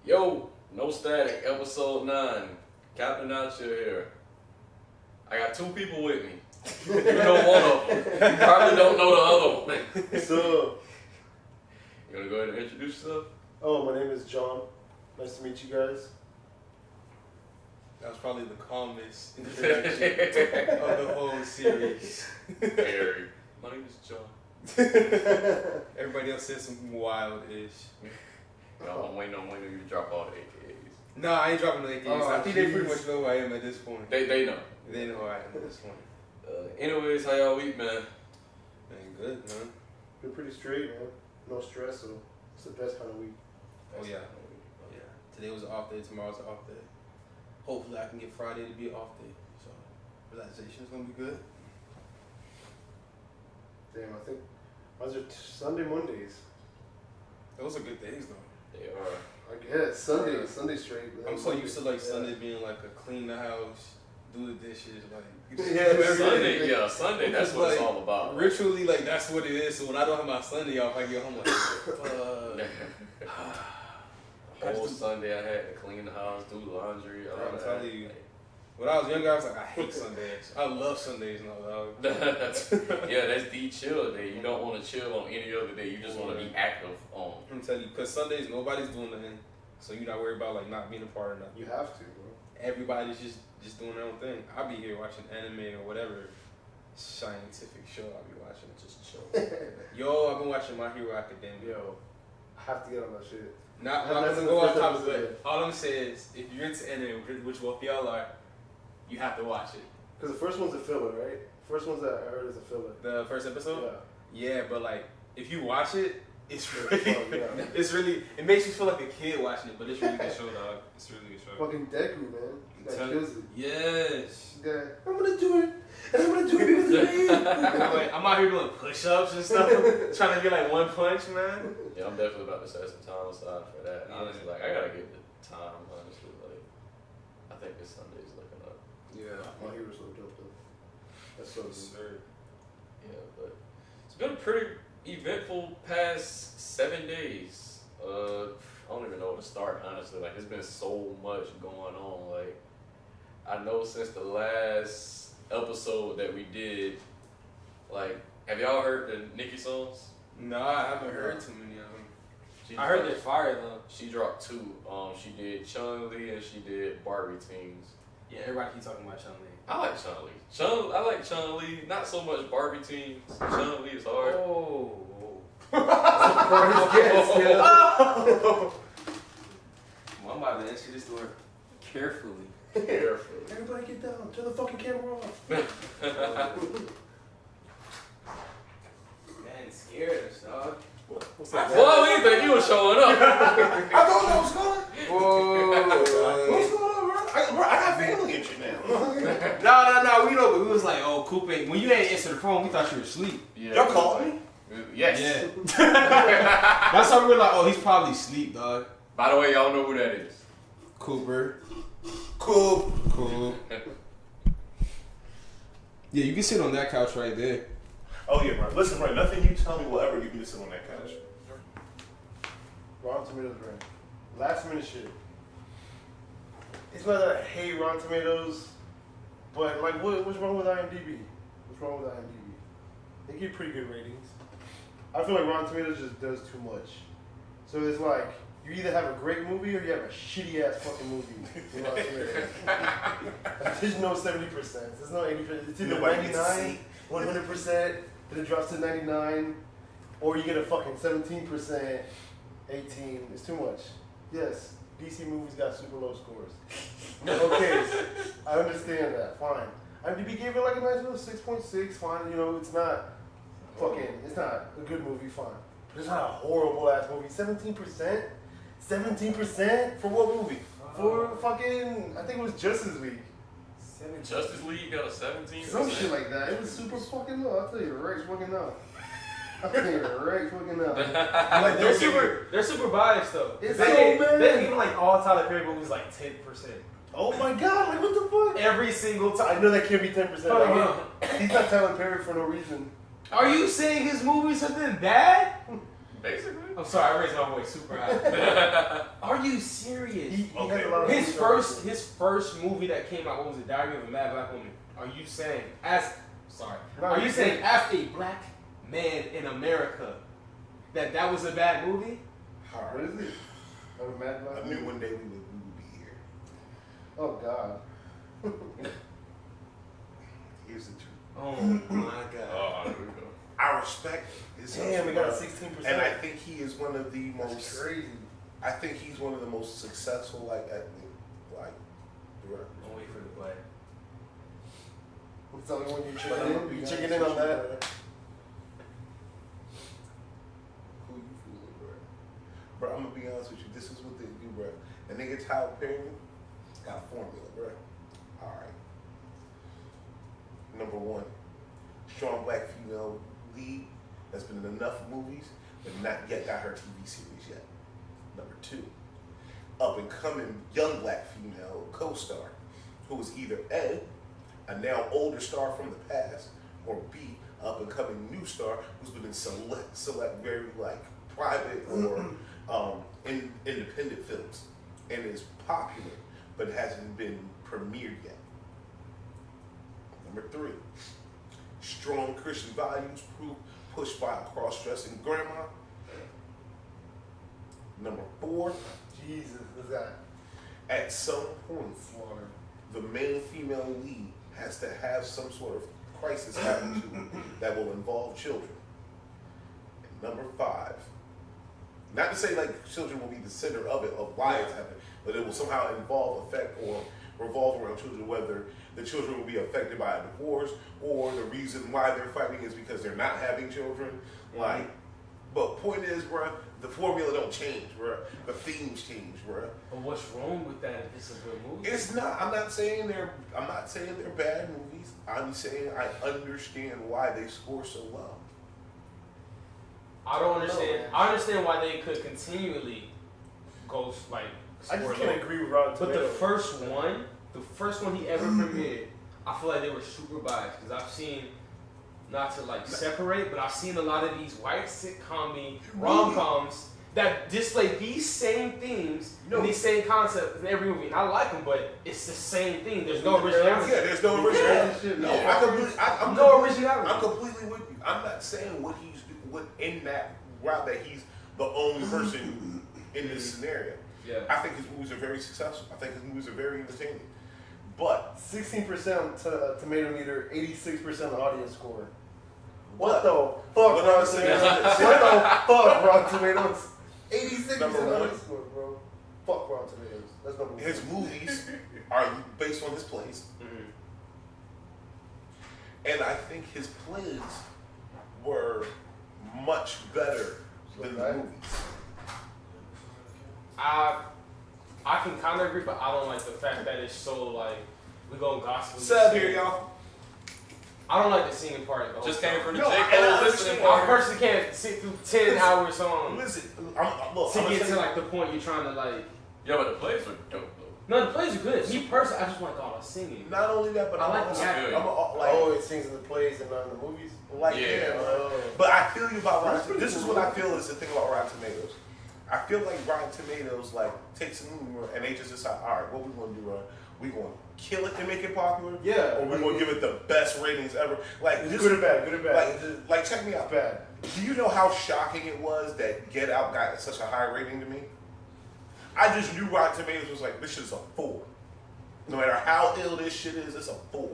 Yo, no static, episode 9. Captain Outchea here. I got 2 people with me. You know one of them. You probably don't know the other one. So, You wanna go ahead and introduce yourself? my name is John. Nice to meet you guys. That was probably the calmest introduction of the whole series. Harry. My name is John. Everybody else said something wild-ish. No, I'm waiting on you to drop all the AKAs. No, I ain't dropping no AKs. Oh, I think they pretty jeez. much know who I am at this point. They know. They know who I am at this point. Anyways, how y'all week, man? Man, good, man. Been pretty straight, man. No stress, so it's the best kind of week. Oh, yeah. Yeah. Today was an off day. Tomorrow's an off day. Hopefully I can get Friday to be an off day. So, relaxation is going to be good. Damn, I think those are Sunday Mondays. Those are good days, though. They are. I guess Sunday straight. Man. I'm so used to, like, Yeah. Sunday being, like, a clean the house, do the dishes, like... Yeah, Sunday, that's what it's all about. Ritually, like, that's what it is. So when I don't have my Sunday off, I get home like, Whole Sunday I had to clean the house, do laundry. All I'm that. telling you. When I was younger, I was like, I hate Sundays. I love Sundays now, dog. Yeah, that's the chill day. You don't want to chill on any other day. You just want to be active on. I'm telling you, because Sundays, nobody's doing nothing. So you're not worried about, like, not being a part of nothing. You have to, bro. Everybody's just doing their own thing. I'll be here watching anime or whatever scientific show I'll be watching. Just chill. Yo, I've been watching My Hero Academia. Yo, I have to get on that shit. Not, And I'm that's gonna the go off first topic, episode. but all I'm saying is, if you're into anime, which both y'all are, you have to watch it. Because the first one's a filler, right? First one's that I heard is a filler. The first episode? Yeah. Yeah, but like, if you watch it, it's It's really, fun, yeah. it's really, it makes you feel like a kid watching it, but it's really good show, dog. It's a really good show. Fucking Deku, man. That kills it. Yes. Yeah. I'm gonna do it. And I'm gonna do it because of me. I'm out here doing push-ups and stuff, trying to get like one punch, man. Yeah, I'm definitely about to set some time aside for that. Yeah. Honestly, like, I gotta get the time, honestly. Like, I think this Sunday's looking up. Yeah. My hero's so dope, though. That's so good. Yeah, but it's been a pretty eventful past 7 days. I don't even know where to start, honestly. Like, there's been so much going on. Like, I know since the last episode that we did, like, have y'all heard the Nicki songs? No, I haven't heard too many of them. She I heard dropped- they're fire though. She dropped 2. She did Chun-Li and she did Barbie Teens. Yeah, everybody keep talking about Chun-Li. I like Chun-Li. I like Chun-Li. Not so much Barbie Teens. Chun-Li is hard. Oh. Well, I'm about to answer this door carefully. Carefully. Everybody get down. Turn the fucking camera off. Man, it's scared us, dog. What's Well, we didn't think he was showing up. I don't know what's going on. What's going on, bro? I got family and shit now. No, we know, but we was like, oh, Coop ain't, when you ain't answer the phone, we thought you were asleep. Yeah. Y'all called me? Yes. Yeah. That's how we were like, oh, he's probably asleep, dog. By the way, y'all know who that is. Cooper. Cool. Cool. Yeah, you can sit on that couch right there. Oh yeah, bro. Listen, bro. Nothing you tell me will ever get me to sit on that couch. Rotten Tomatoes ranked. Last minute shit. It's not that I hate Rotten Tomatoes, but like, what's wrong with IMDb? What's wrong with IMDb? They give pretty good ratings. I feel like Rotten Tomatoes just does too much. So it's like, you either have a great movie or you have a shitty ass fucking movie. In Rotten Tomatoes. There's no 70%. There's no 80%. It's either Nobody gets to 99, 100%, then it drops to 99, or you get a fucking 17%, 18. It's too much. Yes, DC movies got super low scores. Okay, I understand that. Fine. IMDb gave it like a nice little 6.6. Fine, you know, it's not it's not a good movie. Fine, but it's not a horrible ass movie. 17%, 17% for what movie? For fucking, I think it was Justice League. Justice League got a 17%. Some shit like that. It was super fucking low. I'll tell you right fucking now. I'll tell you right fucking now. Like, they're super biased though. It's they, so bad. They give like all Tyler Perry movies like 10%. Oh my god, like what the fuck? Every single I time. know that can't be 10%. Hold on, Like, he's not Tyler Perry for no reason. Are you saying his movies have been bad? Basically. I'm sorry, I raised my voice super high. Are you serious? He Okay. has a lot of His resources. first movie that came out, what was it? Diary of a Mad Black Woman. Are you saying No, are you you saying did. as a black man in America that was a bad movie? What Hard. is it? Oh, Mad Black I knew Woman? one day we would be here. Oh God. Here's the truth. Oh my god. Oh, here we go. I respect his Damn, we got a hustle, 16%. and I think he is one of the That's most. crazy. I think he's one of the most successful directors. Don't wait for the play. It's the only one you But chicken I'm gonna in. be You honest chicken in with on you, that. bro. Who you fooling, bro? Bro, I'm gonna be honest with you. This is what they do, bro. And nigga Tyler Perry got a formula, bro. All right. Number one, strong black female lead that's been in enough movies, but not yet got her TV series yet. Number two, up and coming young black female co-star who is either A, a now older star from the past, or B, up and coming new star who's been in select very like private or independent films and is popular but hasn't been premiered yet. Number three, strong Christian values pushed by a cross-dressing grandma. Number four, Jesus, what's that? at some point, Slaughter. the main female lead has to have some sort of crisis happen to her that will involve children. And number five, not to say like children will be the center of it, of why it's happening, but it will somehow involve, affect, or revolve around children, whether the children will be affected by a divorce or the reason why they're fighting is because they're not having children. Like, but point is, bruh, the formula don't change, bruh. The themes change, bruh. But what's wrong with that if it's a good movie? It's not. I'm not saying they're bad movies. I'm saying I understand why they score so well. I don't understand. I understand why they could continually go like. I just score can't low. agree with Rotten But Tomatoes. the first one he ever premiered, I feel like they were super biased because I've seen, not to like separate, but I've seen a lot of these white sitcom rom-coms that display these same themes and these same concepts in every movie. And I like them, but it's the same thing. There's no originality. Yeah, there's no originality. Yeah. No, I'm No originality. I'm completely with you. I'm not saying what in that route that he's the only person in this scenario. Yeah. I think his movies are very successful. I think his movies are very entertaining. But 16% to tomato meter, 86% audience score. What? What the fuck, What Rotten I'm saying Tomatoes? is- What the fuck, Rotten Tomatoes? 86% Number one. audience score, bro. Fuck Rotten Tomatoes. That's number one. his movies are based on his plays. Mhm. And I think his plays were much better than the Okay. movies. I can kind of agree, but I don't like the fact that it's so like we go gospel. Sub here, y'all. I don't like the singing part. The whole Just time. came from the No, J. and I Cole listening understand. I part. personally can't sit through 10 hour songs Listen, look, to I'm gonna get tell to you, like the point you're trying to like. Yeah, but the plays were dope though. No, the plays are good. Me personally, I just like all the singing. not only that, but I I'm like also, the acting. I'm like, Oh, it sings in the plays and not in the movies? like Yeah. yeah, bro. Oh. But I feel you about Rotten. This is what I feel is the thing about Rotten Tomatoes. I feel like Rotten Tomatoes like takes a movie and they just decide, all right, what we gonna do? We gonna kill it and make it popular? Yeah. Or we gonna give it the best ratings ever? Like It's this, good or bad, good or bad. like check me out. Bad. Do you know how shocking it was that Get Out got such a high rating to me? I just knew Rotten Tomatoes was like, this shit's a 4. No matter how ill this shit is, it's a 4.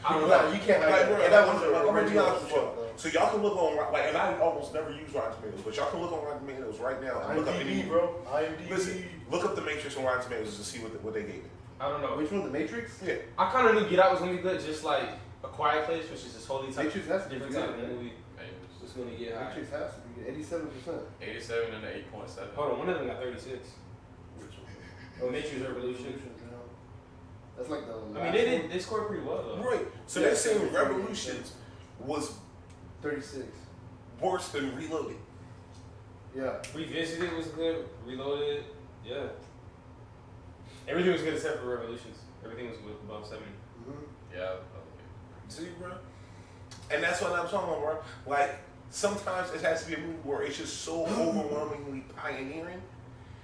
I don't No, know. you can't Like, like bro, that. that was I'm gonna be original honest as with you. fuck, though. So y'all can look on, like, and I almost never use Rotten Tomatoes, but y'all can look on Rotten Tomatoes right now and look up any. IMDb, bro. IMDb. Listen, look up The Matrix on Rotten Tomatoes to see what they gave it. I don't know. Which one? The Matrix? Yeah. I kind of knew Get Out was gonna be good, just like A Quiet Place, which is this totally type Matrix has to be different good, type of man. movie. Hey, It's gonna get high. Matrix has to be good. 87%. 87 and 8.7. Hold on, one of them got 36. Oh, Matrix Revolution. That's like the. I mean, they scored pretty well though. Right. So Yeah, they're saying 33%. Revolutions was 36. worse than Reloaded. Yeah. Revisited was good. Reloaded, yeah. Everything was good except for Revolutions. Everything was above 70. Mm-hmm. Yeah. See, bro? And that's what I'm talking about, bro. Like, sometimes it has to be a movie where it's just so overwhelmingly pioneering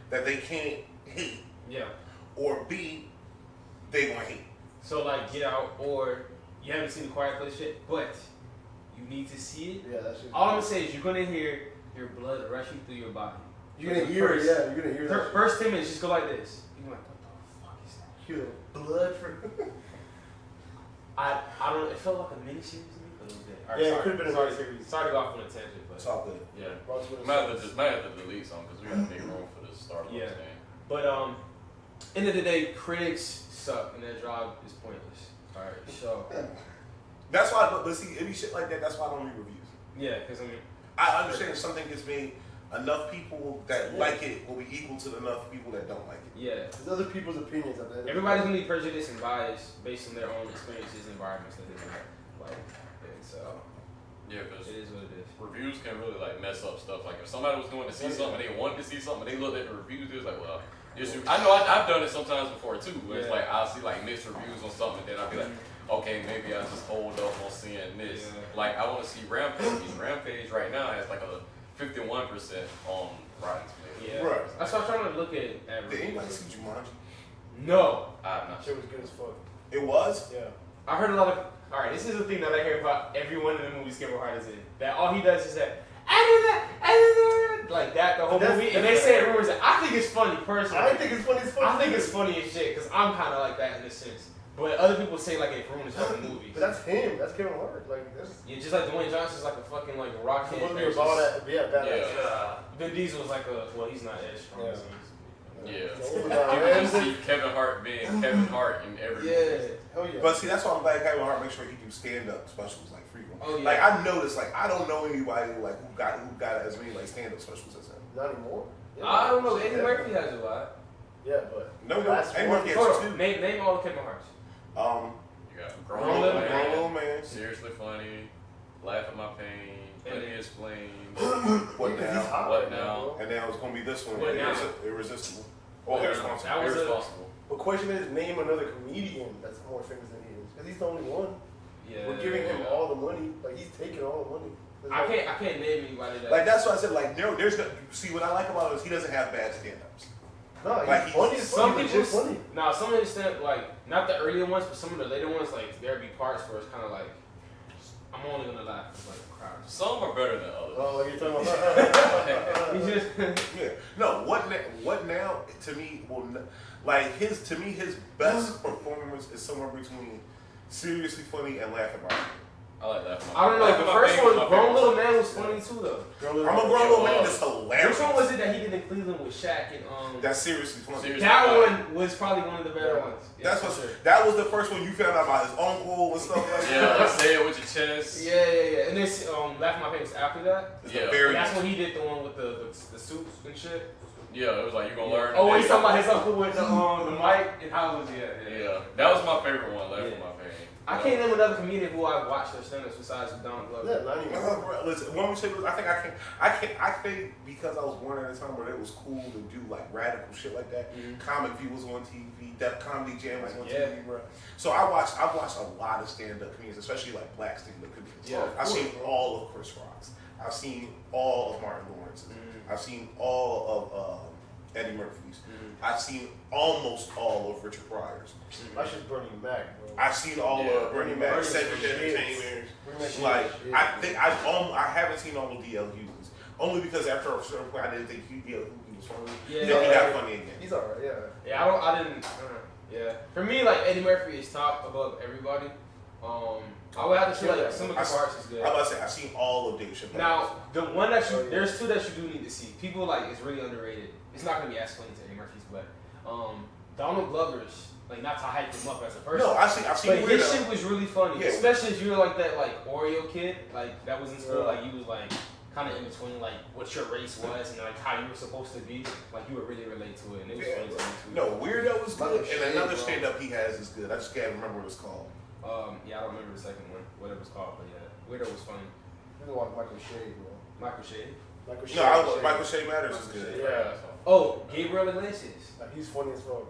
that they can't hate. Yeah. Or B, they gonna hate. So like Get Out, or you haven't seen The Quiet Place yet, but you need to see it. Yeah, that's just. All I'm gonna say is you're gonna hear your blood rushing through your body. You're gonna hear it, yeah. You're gonna hear that. First 10 minutes, just go like this. You're like, what the fuck is that? Hear the blood for. I don't. It felt like a mini series to me, but it was good. All Yeah, it sorry. could've been a sorry, miniseries. Sorry to go off on a tangent, but It's all good. Yeah. Ross Willis. Might have to delete some because we got to make room for the Starbucks Yeah. thing. but end of the day, critics suck, and their job is pointless. All right, so That's why, but see, it be shit like that. That's why I don't read reviews. yeah, because I mean, I understand if something gets made, enough people that like it will be equal to enough people that don't like it. yeah. There's other people's opinions of that. Everybody's gonna be prejudiced and biased based on their own experiences and environments that they've had. Like, and so Yeah, because it is what it is. reviews can really like mess up stuff. Like if somebody was going to see something, and they wanted to see something, they looked at the reviews, they was like, well, I know I've done it sometimes before too. Where it's Yeah. like I'll see like mixed reviews on something, then I'll be like, okay, maybe I just hold up on seeing this. Yeah. Like I want to see Rampage. Rampage right now has like a 51% on Rotten Tomatoes. Yeah, Right. that's what I'm trying to look at Did reviews. anybody see Jumanji? No, I'm not Shit sure. was good as fuck. It was? Yeah. I heard a lot of. All right, this is the thing that I hear about every one of the movies Kevin Hart is in. That all he does is that. Like that the whole That's- movie, and they say rumors that I think it's funny personally. I think it's funny as fuck. I think it's funny as shit because I'm kind of like that in a sense. But other people say like it ruins fucking movies. But that's him. That's Kevin Hart. Like that's. Yeah, just like Dwayne Johnson's like a fucking like rockhead. Supposedly versus- about that. Yeah, badass. Yeah. Vin Diesel's like a he's not as strong as Yeah. Yeah. You just see Kevin Hart being Kevin Hart in every movie. Yeah. Hell yeah. But see, that's why I'm glad Kevin Hart makes sure he do stand-up specials like frequent. Oh, yeah. Like I noticed, like I don't know anybody like who got as many like stand-up specials as him. Not anymore. Yeah. I don't know. Eddie Yeah. Murphy has a lot. Yeah, but No, Last Eddie one. Murphy Hold has on. two. Name all the Kevin Harts. You got Grown Grown Little Little Man. Grown Little Man. Seriously Funny, Laugh at My Pain, Let Me Explain. What he's now? hot What right now? bro. And now it's gonna be this one. What now? Irresistible. Oh, What now? Irresponsible. That was a- Irresponsible. But question is, name another comedian that's more famous than he is, because he's the only one. Yeah. We're giving him all the money. Like he's taking all the money. There's I like- can't name anybody that. Like that's what I said. Like there's no, see what I like about it is he doesn't have bad stand-ups. No, he's like, funny as some fuck. people, He's funny. nah, some of his stand like not the earlier ones, but some of the later ones, like there'd be parts where it's kind of like I'm only gonna laugh if like a crowd. Some are better than others. Oh, like you're talking about. He just Yeah. No. What now? To me, like his best performance is somewhere between Seriously Funny and Laugh at My Pain. I like that. I don't know. Laugh The at My first Pain was one, my Grown favorite. Little Man, was funny too though. I'm a Grown Little Man is hilarious. Which one was it that he did in Cleveland with Shaq and That's Seriously Funny. Seriously. That one was probably one of the better ones. Yeah, That's for what. sure. That was the first one you found out about his uncle and stuff like Yeah, that. like say it with your chest. Yeah. And this Laugh at My Pain was after that. It's Yeah. the very. That's when he did the one with the suits and shit. Yeah, it was like you're gonna learn. Oh, today. he's talking about his uncle with the mic and how was yeah. Yeah, that was my favorite one. Laugh Yeah. at My Pain. I can't name another comedian who I've watched their stand-ups besides Donald Glover. Yeah, not even. Listen, one thing was, I think because I was born at a time where it was cool to do like radical shit like that. Comic View was on TV, Def Comedy Jam was on Yeah. TV, bro. So I've watched a lot of stand-up comedians, especially like black stand-up comedians. Yeah, I've of seen course. all of Chris Rock's. I've seen all of Martin Lawrence's. I've seen all of Eddie Murphy's. I've seen almost all of Richard Pryor's. I should Bernie Mac, bro. I've seen all Yeah. of Bernie Mac, Bernie Cedric Mac shit. Entertainment. Bernie Mac shit. Like Shit. I think I haven't seen all of DL Hughes only because after a certain point I didn't think DL Hughes was funny. Yeah. Then he got funny again. He's alright. Yeah. Yeah, I didn't. Yeah, for me, like Eddie Murphy is top above everybody. I would have to say like some of the parts is good. I'm about to say I've seen all of Dave Chappelle. Now, the one that you Oh, yeah. there's two that you do need to see. People like it's really underrated. It's not gonna be as funny as Eddie Murphy's, but Donald Glover's like not to hype him up as a person. No, I've seen But his Weirdo. shit was really funny, Yeah. especially if you're like that like Oreo kid, like that was in school, Yeah. like you was like kind of in between like what your race was and like how you were supposed to be, like you would really relate to it, and it was Yeah, funny to me too. no, Weirdo is good, Shit, and another bro. stand-up he has is good. I just can't remember what it's called. Yeah, I don't remember the second one, whatever it's called, but yeah, Weirdo was funny. You can watch Michael Shea, bro. Michael Shea. Michael Shea. Michael Shea Matters is good. Yeah. Oh, Gabriel Iglesias. Like, he's funny as fuck.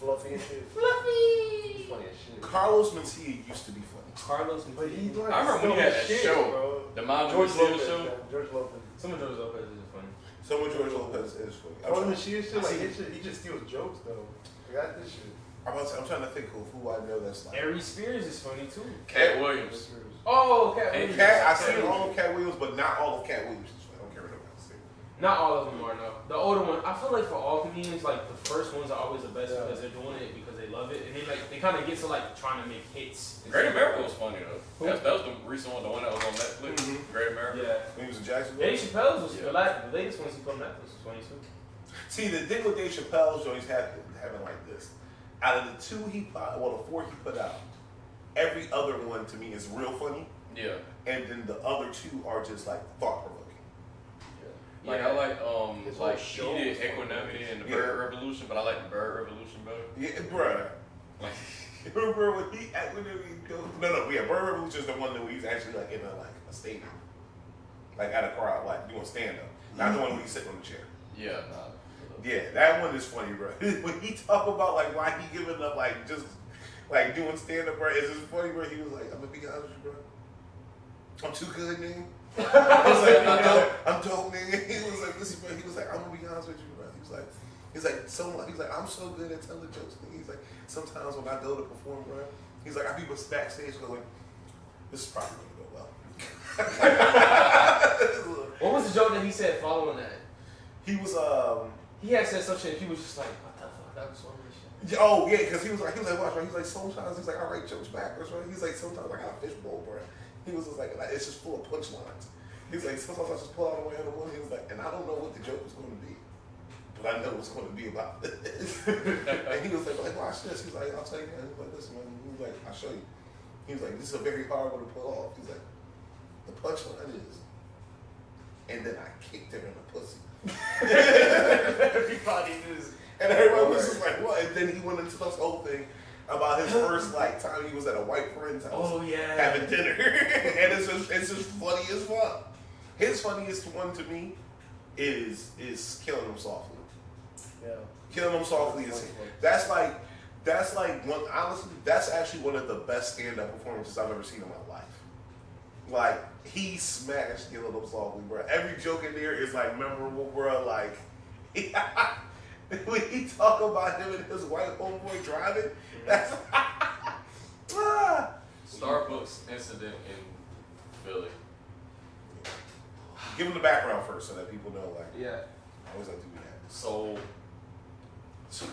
fluffy and shit. Fluffy. He's funny as shit. Carlos Mencia used to be funny. Carlos, But he like I remember when he had that shit, show. bro. The Mom George Lucille Lopez, show. man. George Lopez. some of George Lopez is funny. Some of George Lopez is funny. Carlos Mencia shit, like his shit, he just steals jokes though. I got this shit. I'm trying to think of who I know that's like. Ari Spears is funny too. Cat Williams. Oh, okay. And Cat, I've seen all of Cat Williams, but not all of Cat Williams. I don't care what nobody says. Not all of them are, no. The older one, I feel like for all comedians, like the first ones are always the best because they're doing it because they love it, and then like they kind of get to like trying to make hits. Great America was funny though. That was the recent one, the one that was on Netflix. Mhm. Great America. Yeah. When he was in Jacksonville. Dave Chappelle's was Yeah. the latest ones he put on Netflix was funny too. See, the thing with Dave Chappelle's joints having like this. Out of the two the four he put out, every other one to me is real funny, Yeah. and then the other two are just like thought provoking. Like Yeah. I like His like whole show he did was funny. Equanimity and the Yeah. Bird Revolution, but I like the Bird Revolution better. Yeah, bruh. Like Remember when he no, yeah, Bird Revolution is the one that he's actually like in a stadium, like at a crowd, like doing stand up, not the one where he's sitting on the chair. yeah, nah. Yeah, that one is funny, bro. When he talk about like why he giving up, like just like doing stand up, bro, it's just funny, bro. He was like, I'm gonna be honest with you, bro. I'm too good, man. He was like, I'm dope, man. He was like, listen, bro. He was like, I'm gonna be honest with you, bro. He's like, I'm so good at telling jokes. He's like, sometimes when I go to perform, bro, he's like, I be backstage going, this is probably gonna go well. What was the joke that he said following that? He was He had said some shit and he was just like, what the fuck, that was so much shit. Oh yeah, because he was like, watch, right? He's like, sometimes he's like, I write jokes backwards, right? He's like, sometimes I got a fishbowl, bro. He was just like, it's just full of punchlines. He's like, sometimes I just pull out a way on the one. He was like, and I don't know what the joke was going to be, but I know it's going to be about this. And he was like, watch this. He's like, I'll tell you, man. He's like, listen, man. He was like, I'll show you. He was like, this is a very hard one to pull off. He's like, the punchline is, and then I kicked her in the pussy. Everybody is. And everybody was just like, what? And then he went into this whole thing about his first like time he was at a white friend's house Oh yeah. having dinner. And it's just funny as fuck. His funniest one to me is Killing Him Softly. Yeah. Killing Him Softly is that's like one honestly, that's actually one of the best stand-up performances I've ever seen in my life. Like, he smashed Killing Him Softly, bro. Every joke in there is like memorable, bro. Like when he talk about him and his white homeboy driving, that's Starbucks incident in Philly. Give him the background first so that people know, like, Yeah. I always like to be happy. So 2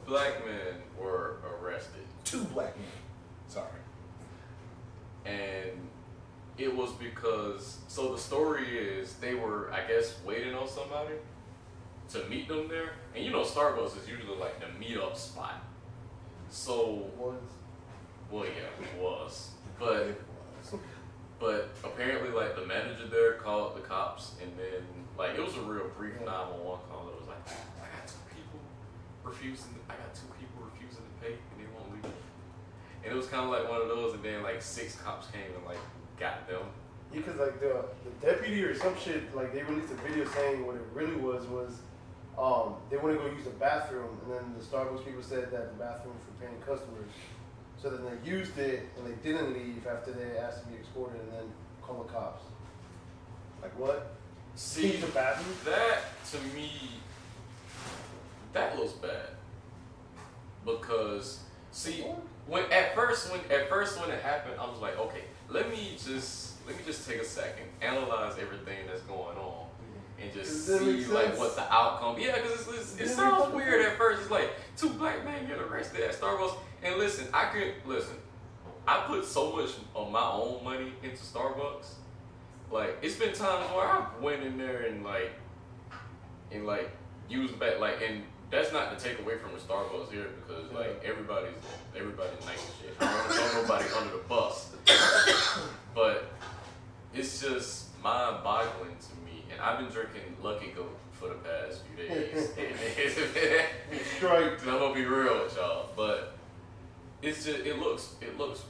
black men were arrested, 2 black men. Sorry. and it was because, so the story is they were, I guess, waiting on somebody to meet them there, and you know Starbucks is usually like the meetup spot. So, well, yeah, it was, but apparently, like, the manager there called the cops, and then, like, it was a real brief 911 call. It was like, I got two people refusing to pay, and they won't leave. And it was kind of like one of those, and then, like, 6 cops came and, like, got them. Yeah, cause like the deputy or some shit, like they released a video saying what it really was they want to go use the bathroom, and then the Starbucks people said that the bathroom was for paying customers. So then they used it, and they didn't leave after they asked to be escorted, and then call the cops. Like what? See, Use the bathroom? that to me, that looks bad. Because see, when at first when it happened, I was like, okay, let me just take a second, analyze everything that's going on, and just Does that see make like sense? what the outcome. Yeah, because it Yeah, sounds fucking weird sense. at first. It's like 2 black men get arrested at Starbucks. And listen, I put so much of my own money into Starbucks. Like, it's been times where I went in there and used back, like, and that's not to take away from the Starbucks here, because like everybody's nice and shit. I don't want to throw nobody under the bus, but it's just mind-boggling to me. And I've been drinking Lucky Goat for the past few days. Straight. I'm gonna be real with y'all, but it's just it looks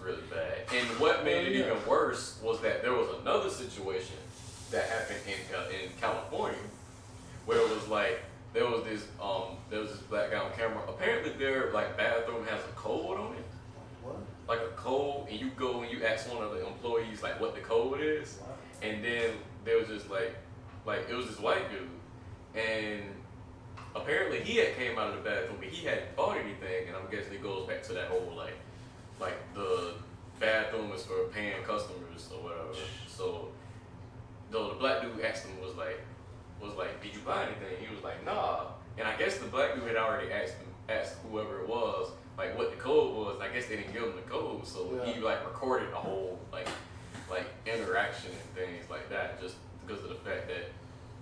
really bad. And what made it even worse was that there was another situation that happened in California where it was like there was this black like got on camera. Apparently, their like bathroom has a code on it. What? Like a code, and you go and you ask one of the employees like what the code is, Wow. and then there was just like it was this white dude, and apparently he had came out of the bathroom, but he hadn't bought anything, and I'm guessing it goes back to that whole like the bathroom is for paying customers or whatever. So though the black dude asked him was like, did you buy anything? He was like, nah. And I guess the black dude had already asked whoever it was like what the code was. And I guess they didn't give him the code, so he like recorded a whole like interaction and things like that, just because of the fact that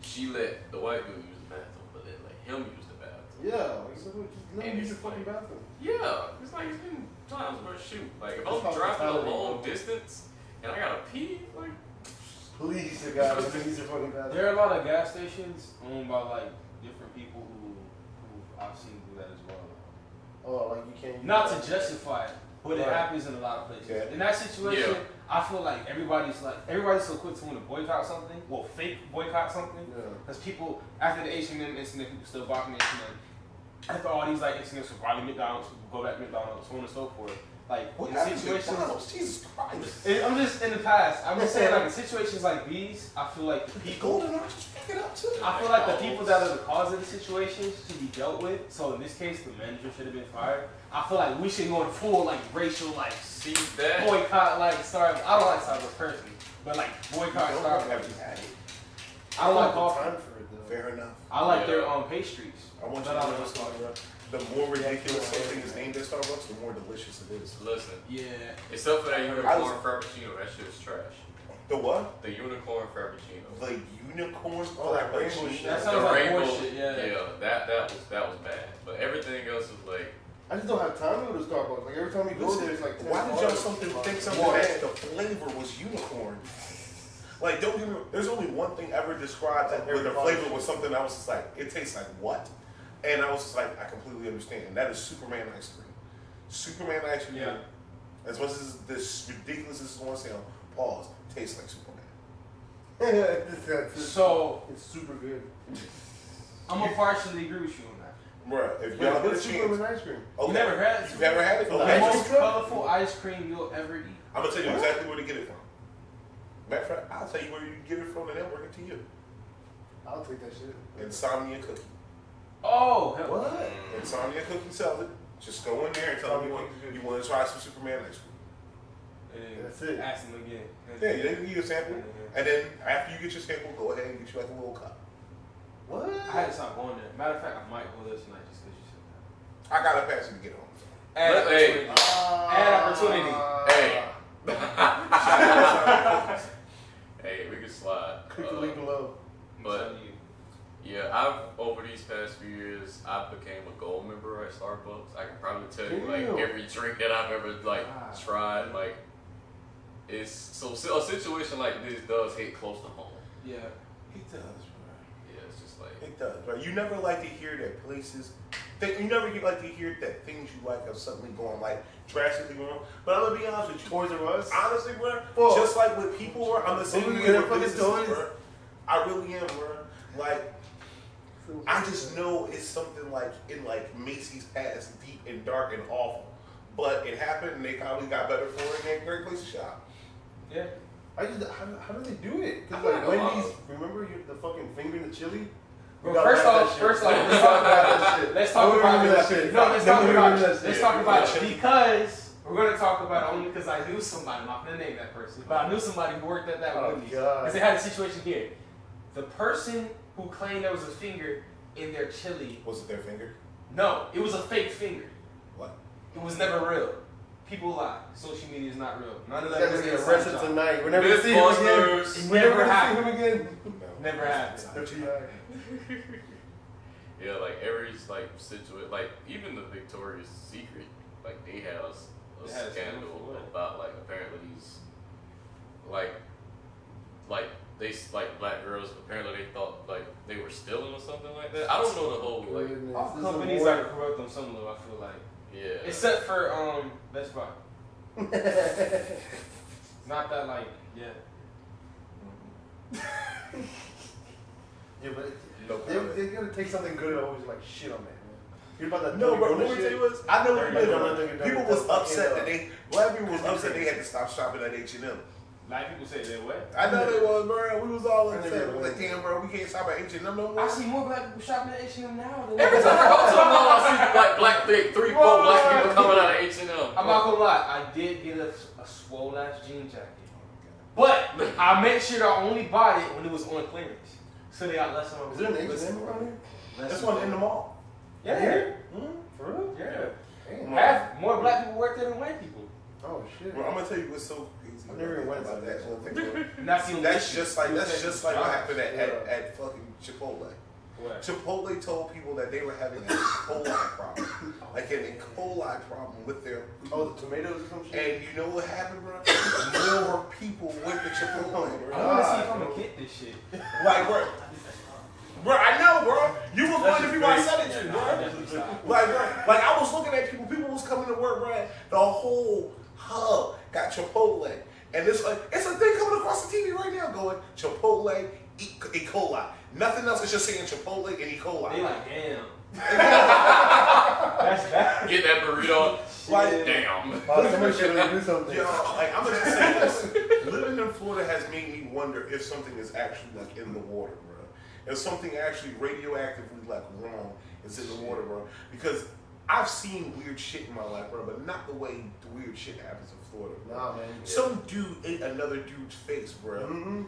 she let the white dude use the bathroom, but then like him use the bathroom. Yeah, like, so just let And me use it's your fucking like- bathroom. Yeah, it's like it's been times where shoot, like if That's I'm driving a hospitality, long bro. distance and I gotta pee, like Please, the guy, let me use your fucking bathroom. There are a lot of gas stations owned by like different people who I've seen do that as well. Oh, like you can't use Not that. to justify it, but it Right. happens in a lot of places. Yeah. In that situation, Yeah. I feel like everybody's so quick to want to boycott something, well, fake boycott something, Yeah. because people after the H&M incident, people still barking at H&M. After all these like incidents with Riley McDonald's, people go back to McDonald's, so on and so forth. Like What in happened to situations. McDonald's? Jesus Christ. I'm just in the past. I'm just saying, like in situations like these, I feel like the The people. Golden Arches pick it up too. I feel like the people that are the cause of the situations should be dealt with. So in this case, the manager should have been fired. I feel like we should go in full like racial like see that. boycott like Starbucks. I don't like Starbucks personally, but like boycott Have Starbucks. you had it? I don't like the coffee. time for it though. Fair enough. I like Yeah. their pastries. I want you But to I know don't something. like The more ridiculous something is named at Starbucks, the more delicious it is. Listen, Yeah. except for that I unicorn was- frappuccino, that shit is trash. The what? The unicorn frappuccino. The unicorn Oh, that rainbow frappuccino. shit. That The sounds like rainbow- bullshit. Yeah. that was bad. But everything else was like I just don't have time to go to Starbucks. Like every time you go there, it's like 10 Why did y'all dollars. think something More. that the flavor was unicorn? Like, don't get me wrong, there's only one thing ever described that where the flavor was something I was just like, it tastes like what? And I was just like, I completely understand. And that is Superman ice cream. Superman ice cream, Yeah. as much as this ridiculous as it's going to sound, pause, tastes like Superman. So it's super good. I'm gonna partially agree with you on that. Bruh, if Yeah, y'all get a what's chance, Superman ice cream? okay. You never had it? You've never had it? The The Okay. ice most cream? colorful ice cream you'll ever eat. I'm going to tell you exactly where to get it from. Matter of fact, I'll tell you where you get it from and they'll bring it to you. I'll take that shit. Insomnia Cookie. Oh, hell. What? Insomnia Cookie sells it. Just go in there and tell them you want to try some Superman ice cream. That's it. Ask them again. Yeah, they give you a sample. And then after you get your sample, go ahead and get you like a little cup. What? I had to stop going there. Matter of fact, I might go there tonight just because you said that. I got a pass to get home. Add Hey. opportunity. Hey. Hey, we can slide. Click the link below. But Telling you. yeah, I've over these past few years, I became a gold member at Starbucks. I can probably tell you like Damn. every drink that I've ever like Ah. tried. Like it's so a situation like this does hit close to home. Yeah. It does, bro. Yeah, it's just like It does, bro. You never like to hear that places. You never like to hear that things you like are suddenly going like drastically wrong. But I'm gonna be honest with you. Toys R Us. Honestly, bro, Whoa. just like with people are, I'm the same Don't we way get a with fucking businesses, toys? bro. I really am, bro. Like, I just know it's something like in like Macy's past, deep and dark and awful. But it happened and they probably got better for it and they're a great place to shop. Yeah. How do they do it? Cause I like don't know. Wendy's, remember the fucking finger in the chili? Bro, We gotta first have off, that shit. let's talk about that shit. Let's talk about that shit. No, let's talk about it. Let's talk about Yeah. it because we're gonna talk about it only because I knew somebody. I'm not gonna name that person, but I knew somebody who worked at that Oh, Wendy's God. because they had a situation here. The person who claimed there was a finger in their chili, Was it their finger? no, it was a fake finger. What? It was never real. People lie. Social media is not real. None of He's that gonna is get inside arrested job. tonight. We're never gonna see him again. Mythbusters. It We're never never gonna see happened. him again. No. Never happened. FBI. yeah, like every like situation, like even the Victoria's Secret, like they had a They had a scandal scandal for what? about like apparently these like they like black girls apparently they thought like they were stealing or something like that. I don't know the whole like Goodness, All this is companies more- are corrupt on some level. I feel like, yeah. except for Best Buy. Not that like yeah. Yeah, but No they comment. gotta take something good and always like shit on that, man. You about that? No, dirty bro. Rona What shit? tell you was, I know what Dirty it Rona is. nigga, People dirty was fucking upset that up. black people was upset they had to stop shopping at H&M. Like people say that what? I know they was, bro. We was all I upset. never We was like, damn, bro, we can't shop at H&M no more. I see more black people shopping at H&M now than Every time I go to the mall, I see like black, big, 3, 4 black people coming out of H&M. I'm not gonna lie, I did get a swole ass jean jacket. But I made sure I only bought it when it was on clearance. So they got less on. Is there an H&M around here? That's one in the mall. Yeah. For real? Yeah. Damn. Half more black people work there than white people. Oh shit. Bro, I'm gonna tell you what's so crazy. I never even went about to that whole thing, bro. And that's the only That's issue. just like what happened Yeah. at fucking Chipotle. What? Chipotle told people that they were having a E. coli problem, like an E. coli problem with their food. Oh, the tomatoes or some shit? And you know what happened, bro? More people went to Chipotle, I bro. wanna see if I'm gonna get this shit. Like, bro, I know, bro. You were going to be my senator, bro. Like, bro, like I was looking at people. People was coming to work, bro. The whole hub got Chipotle, and it's a thing coming across the TV right now, going Chipotle E. coli. Nothing else. It's just saying Chipotle and E. coli. They like, damn. That's bad. Get that burrito. Like, Damn. Oh, somebody should really do something. yo, like I'm gonna just say this: living in Florida has made me wonder if something is actually like in the water, bro. If something actually radioactively like wrong is in the water, bro. Because I've seen weird shit in my life, bro, but not the way the weird shit happens in Florida, bro. Nah, man. Some dude ate another dude's face, bro. Mm-hmm.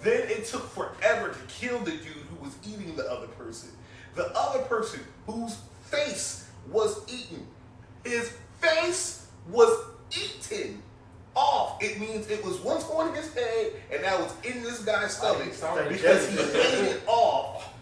Then it took forever to kill the dude who was eating the other person. The other person whose face was eaten, his face was eaten off. It means it was once on his head and now it's in this guy's stomach because he ate it off.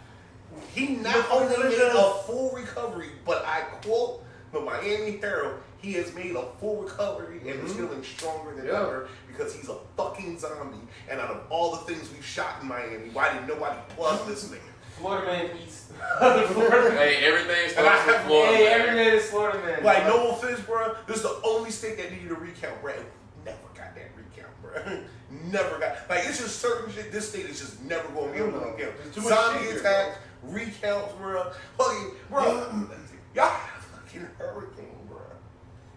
He not only made a full recovery, but I quote the Miami Herald, he has made a full recovery and is feeling stronger than ever because he's a fucking zombie. And out of all the things we've shot in Miami, why didn't nobody plug this nigga? Florida man eats other Florida man. Hey, everything starts with Hey, Florida. every man is Florida man. Like, no offense, bro. This is the only state that needed a recount, bro. And we never got that recount, bro. Never got. Like, it's just certain shit. This state is just never going to be able to recount. There's too much Zombie shit here, attacks, recounts, bro. Fucking, bro. Y'all have fucking hurricanes, bro.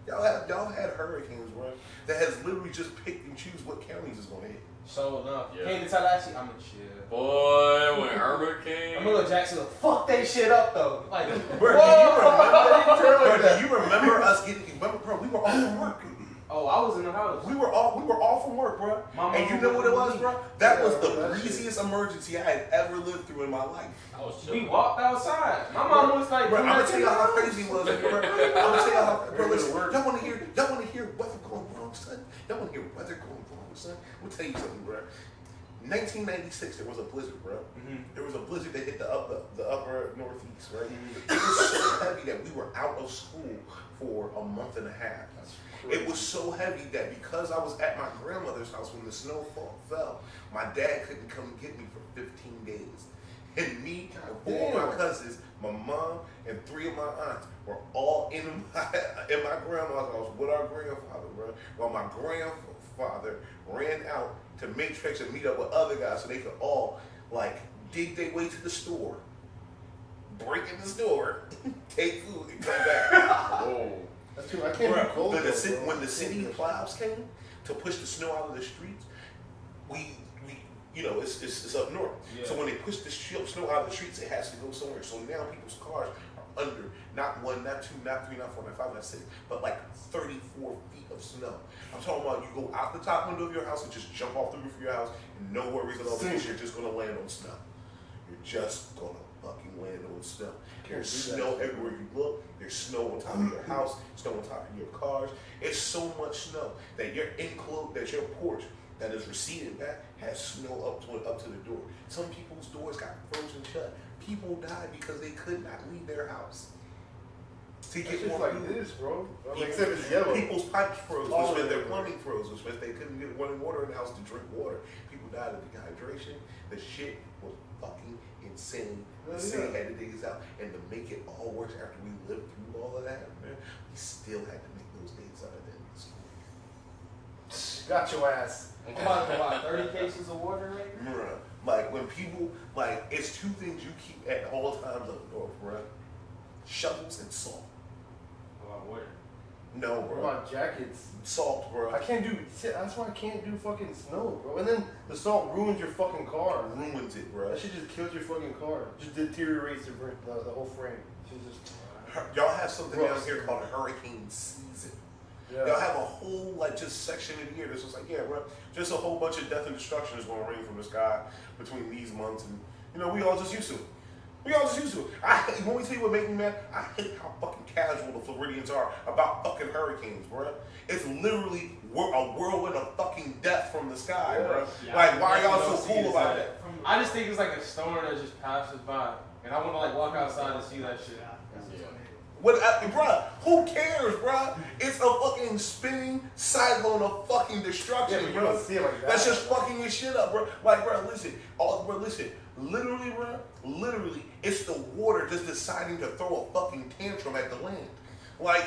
Y'all had hurricanes, bro. That has literally just picked and choose what counties is going to hit. So enough. Yeah. Came to Tallahassee, I'm gonna chill. Boy, when Irma came. I'm gonna go Jacksonville. Fuck they shit up though. Like, Bro, do you remember us getting? Remember, bro, we were all from work. oh, I was in the house. We were all from work, bro. My And you mom know what it was was, bro? That was the that shit. breeziest emergency I had ever lived through in my life. I was We chilling. walked outside. My mom was like, Bro, I'm "Do gonna not tell you take how the crazy it house." was, bro. I'm gonna tell you how. Bro, listen, Work. y'all wanna hear weather going wrong, son? Y'all wanna hear weather going wrong, son? I'm gonna tell you something, bro. 1996, there was a blizzard, bro. There was a blizzard that hit the upper northeast, right? It was so heavy that we were out of school for a month and a half. It was so heavy that because I was at my grandmother's house when the snow fell, my dad couldn't come get me for 15 days. And me, four of my cousins, my mom, and 3 of my aunts were all in my grandma's house with our grandfather, bro. While my grandfather ran out to Matrix and meet up with other guys so they could all, like, dig their way to the store, break in the store, take food, and come back. Whoa. That's true. I can't be cold. When though, when bro. the city plows came to push the snow out of the streets, we you know, it's up north. Yeah. So when they push the snow out of the streets, it has to go somewhere. So now people's cars are under not 1, not 2, not 3, not 4, not 5, not 6, but like 34 feet of snow. I'm talking about you go out the top window of your house and just jump off the roof of your house and no worries at all because you're just gonna land on snow. You're just gonna fucking land on snow. There's snow everywhere you look. There's snow on top of your house, snow on top of your cars. It's so much snow that your porch that is receded back has snow up to the door. Some people's doors got frozen shut. People died because they could not leave their house. To It's get just more like food. this, bro. People- Except it's yellow. People's pipes froze, All which meant of their it. plumbing froze, which meant they couldn't get running water in the house to drink water. People died of dehydration. The shit was fucking insane. The city had to dig us out, and to make it all worse after we lived through all of that, man, we still had to make those days out of the end of school. Got your ass. I'm about to buy 30 cases of water right now. Bruh, like when people, like, it's 2 things you keep at all times up north, bruh. shovels and salt. A lot of water. No, What bro. about jackets? Salt, bro. I can't do. That's why I can't do fucking snow, bro. And then the salt ruins your fucking car. Ruins it, bro. That shit just kills your fucking car. Just deteriorates the whole frame. Shit just. Y'all have something down Gross. here called hurricane season. Yeah. Y'all have a whole like just section in here that's just like, yeah, bro, just a whole bunch of death and destruction is going to rain from the sky between these months, and you know we all just used to it. We all just used to it. When we tell you what make me mad, I hate how fucking casual the Floridians are about fucking hurricanes, bro. It's literally a whirlwind of fucking death from the sky, bro. Yeah, Like, why are y'all don't so see cool this about side. that? I just think it's like a storm that just passes by, and I want to like walk outside and see that shit. What, bruh, who cares, bruh? It's a fucking spinning cyclone of fucking destruction, Yeah, but you bro. don't see it like that. That's just fucking your shit up, bro. Like, bro, listen. Listen. Literally, bro, it's the water just deciding to throw a fucking tantrum at the land. Like,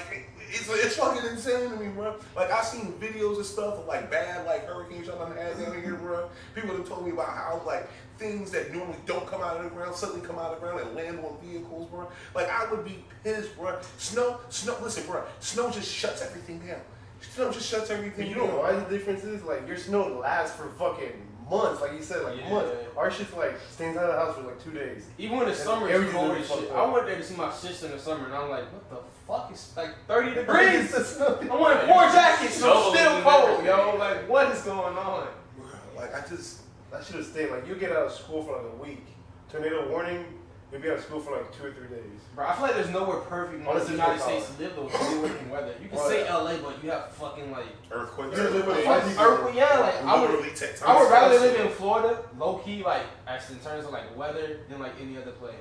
it's fucking insane to me, bro. Like, I've seen videos and stuff of, like, bad, like, hurricanes y'all done had down here, bro. People have told me about how, like, things that normally don't come out of the ground suddenly come out of the ground and land on vehicles, bro. Like, I would be pissed, bro. Snow, listen, bro. Snow just shuts everything down. Snow just shuts everything You down. know why the difference is? Like, your snow lasts for fucking months, like you said, like months. Our shit's like stays out of the house for like 2 days. Even when the summer is everything's cold really as shit. fucked I up. went there to see my sister in the summer, and I'm like, what the fuck is like 30 It's degrees? the snow. I'm wearing 4 jackets, and I'm Shovels still and cold, everything. yo. Like, what is going on? Like, I just... That should have stayed. Like, you get out of school for like a week. Tornado warning, you'll be out of school for like 2 or 3 days. Bro, I feel like there's nowhere perfect in the Honestly, United no States to live though, to deal with the weather. You can Oh, say yeah. LA, but you have fucking like Earthquakes. You live with Earthquakes. five yeah, like I would Literally tectonic I would rather places. live in Florida, low key, like as in terms of like weather than like any other place.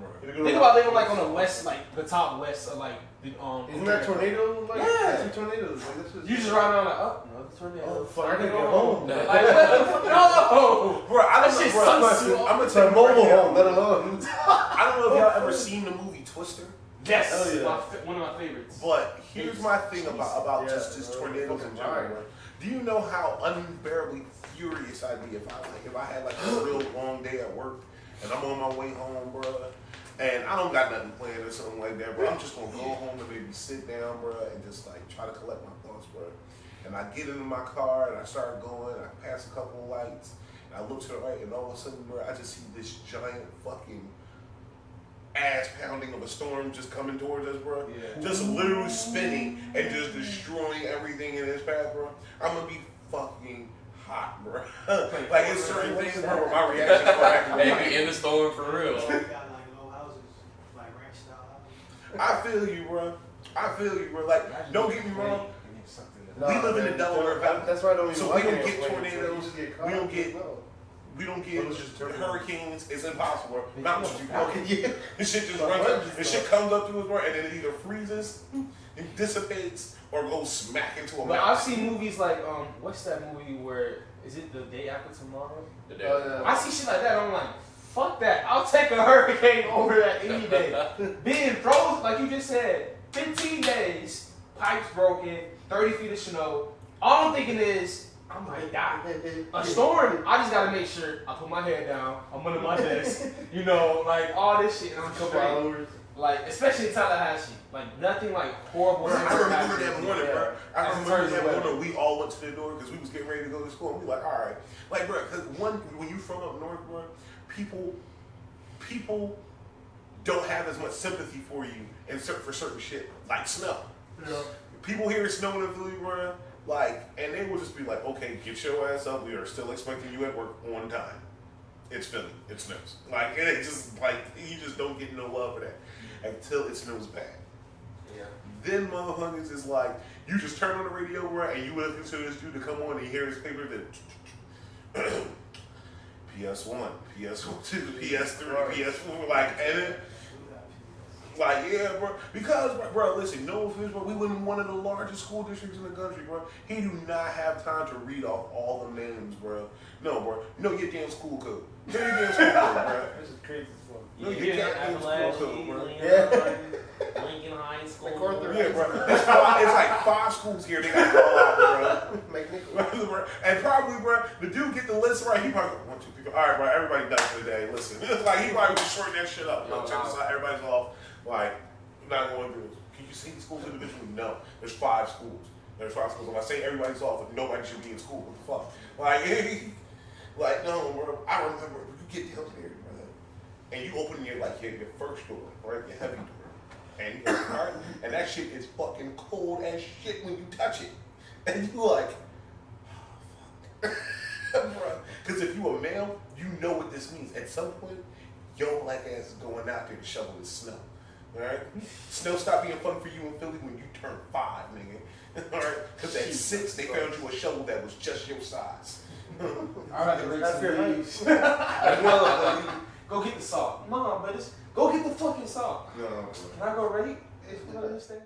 Right. Think about living like on the west, like the top west of like the Isn't that tornado? Like, Yeah. that's two tornadoes. Like, that's just, You just ride around like, oh, another tornado. Oh, fuck, I gotta Tornado. get home. Like, no! Bro, I That don't shit know, bro. sucks. I'm gonna It's tell a you mobile right now. home, let alone. I don't know if y'all ever seen the movie Twister, Yes, Hell yeah. one of my favorites. but here's my thing about Yeah, just tornadoes in general. right. Bro. Do you know how unbearably furious I'd be if I had like a real long day at work and I'm on my way home, bro, and I don't got nothing planned or something like that, bro. I'm just gonna go home and maybe sit down, bro, and just like try to collect my thoughts, bro. And I get into my car and I start going. I pass a couple of lights. And I look to the right, and all of a sudden, bro, I just see this giant fucking ass pounding of a storm just coming towards us, bro. Yeah. Just literally spinning and just destroying everything in its path, bro. I'm gonna be fucking hot, bro. Like it's certain things, bro, where my reaction go back and Maybe in the storm for real. Got like low houses, like ranch style houses. I feel you, bro. I feel you, bro. Like, don't get me wrong. We live in the Delaware Valley. That's why I don't even So like we don't it get when tornadoes, you get we don't caught. get- No. We don't Well, get it's just turbulence. hurricanes. It's impossible, bro. Mountains you Okay, yeah. This shit just But runs what up. is This that? shit comes up to us, bro, and then it either freezes, it dissipates, or goes smack into a But mountain. I've seen movies like what's that movie where is it The Day After Tomorrow? The Oh, day. yeah. I see shit like that. I'm like, fuck that. I'll take a hurricane over that any day. Being frozen, like you just said, 15 days, pipes broken, 30 feet of snow. All I'm thinking is, I might die. A storm, I just gotta make sure I put my head down, I'm under my desk, you know, like all this shit, and I'm Couple straight. hours. Like, especially in Tallahassee, like nothing like horrible. Bro, I things remember happen. that morning, bro. I As in remember terms of that weather. morning we all went to the door because we was getting ready to go to school. And we like, all right. Like, bro, because when you from up north, bro, people don't have as much sympathy for you for certain shit, like snow. Yeah. People hear it's snowing in Philly, bro, like, and they will just be like, okay, get your ass up. We are still expecting you at work on time. It's Philly. It snows. Like, and it just, like, you just don't get no love for that until it snows bad. Yeah. Then motherfuckers is like, you just turn on the radio, bro, and you listen to this dude to come on and you hear his paper that PS1, PS2, PS3, PS4, like, and it, like, yeah, bro. Because, bro, listen, no offense, bro, we live in one of the largest school districts in the country, bro. He do not have time to read off all the names, bro. No, bro. Know your damn school code. Know your damn school code, bro. This is crazy as fuck. No, you Yeah, goddamn school code, bro. Lincoln High School. MacArthur. Yeah, bro. It's like 5 schools here they got to call out, bro. McNichol. And probably, bro, the dude get the list right. He probably go, 1, 2, 3, 4. All right, bro, everybody done for the day. Listen, it's like he probably just short that shit up. Yo, check this out. Everybody's off. Like, not going to. Can you see the schools individually? No. There's 5 schools. There's 5 schools. If I say everybody's off, like, nobody should be in school. What the fuck? Like no, bro. I remember you get down there, bro, and you open your first door, right? Your heavy door, and you go, right? And that shit is fucking cold as shit when you touch it, and you like, oh, fuck, bro. Because if you a male, you know what this means. At some point, your black ass is going out there to shovel the snow. Alright? Snow stopped being fun for you in Philly when you turned 5, nigga. Alright? Because at 6, they found you a shovel that was just your size. Alright, That's your height. Go get the salt. No, but go get the fucking salt. No. Can I go rate? Is what this thing?